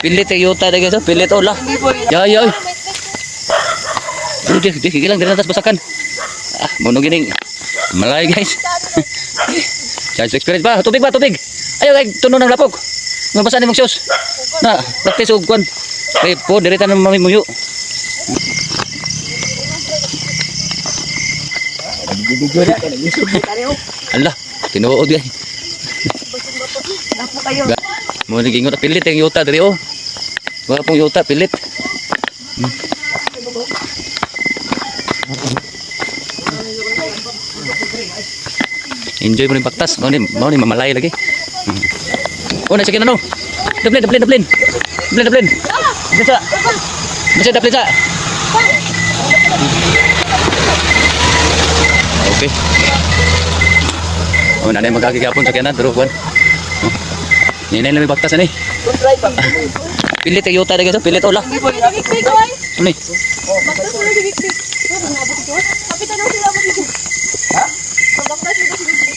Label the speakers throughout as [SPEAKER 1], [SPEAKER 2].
[SPEAKER 1] Pilit yung yuta dahil guys. Pilit oh lah. Yay yay. Di kilang dari atas basakan. Ah, mau gining malay guys. Chance experience ba? Tubig ba? Tubig. Ayo kay tuno ng lapok. Mabasa ni mong shoes. Na, practice og kwan. Kay po direta nang mamimuyo. Allah, tinuod guys.
[SPEAKER 2] Dapo kayo.
[SPEAKER 1] Mo nagingot pilit yung yuta diri oh. Wala pong yuta pilit. Enjoy mo rin baktas. Mau ni mamalay lagi. Oh, nasa kina no. Daplin. Bisa. Daplin sa. Okay. Oh, nanay magkakigapon sa kinan pero kuan. Ninay lang may baktas ani. Pilit yung yuta dahil guys. Pilit oh lah. Ano ni?
[SPEAKER 2] Baktas mo na si Victor. Kapitan na sila mo dito. Ha? Baktas mo na si Victor.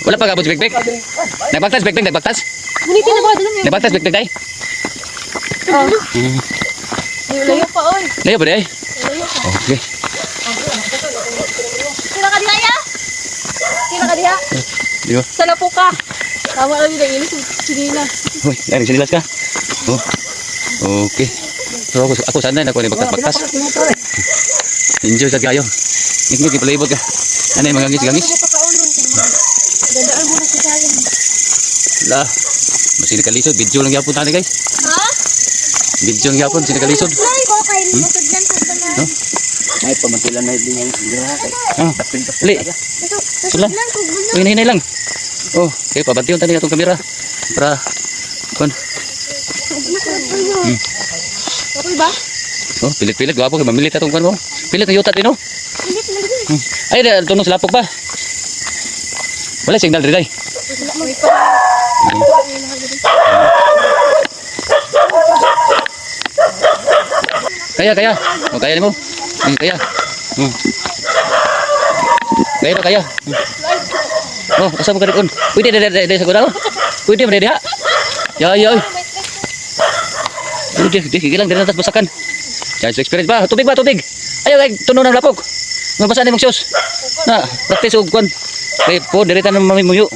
[SPEAKER 1] Wala pa gabot si Bekbek. Nagbaktas Bekbek, nagbaktas.
[SPEAKER 2] Munitin na ba doon?
[SPEAKER 1] Nagbaktas Bekbek day.
[SPEAKER 2] Oh. Layo pa oy.
[SPEAKER 1] Layo ba day?
[SPEAKER 2] Layo pa.
[SPEAKER 1] Okay.
[SPEAKER 2] Sila ka diha ya? Sila ka diha?
[SPEAKER 1] Di ba?
[SPEAKER 2] Sa lapo ka. Tama lang yung ilis. Sinila.
[SPEAKER 1] Uy, dari sinilas ka. Oh. Okay. So ako sana na ko ni baktas. Enjoy sa kayo. Ngik palibot ka. Ano yung gangis?
[SPEAKER 2] Dadaan mo na si Kayan.
[SPEAKER 1] Lah. Masih nakalisod, video lang gyapon tani guys.
[SPEAKER 2] Ha?
[SPEAKER 1] Video lang gyapon, sinakalisod.
[SPEAKER 2] Nay, ko kain mo tudlan ko na.
[SPEAKER 1] No?
[SPEAKER 3] May pamantilan na din yung sindira.
[SPEAKER 1] Ah. Li. Sulan.
[SPEAKER 2] Tudlan.
[SPEAKER 1] Uy, hinay lang. Oh, okay, pabantiyon tani atong kamera. Para kon.
[SPEAKER 2] Okay ba?
[SPEAKER 1] Oh, pilit-pilit gwapo kay mamilit atong kon mo. Pilit na yuta din oh.
[SPEAKER 2] Pilit na lagi.
[SPEAKER 1] Ay, tunog sa lapok ba? Wala signal diri day.
[SPEAKER 2] May pa.
[SPEAKER 1] Kaya. Oh, kaya nimo. Kaya. Kaya. Oh, asa mo kadikon? Pwede dere sa kudaw. Pwede mo diha. Yo. Di kilang dari atas basakan. Chance experience ba? Tubig. Ayo kay tuno ng lapok. Mabasa ni mong shoes. Na, practice og kwan. Kay po direta nang mamimuyo.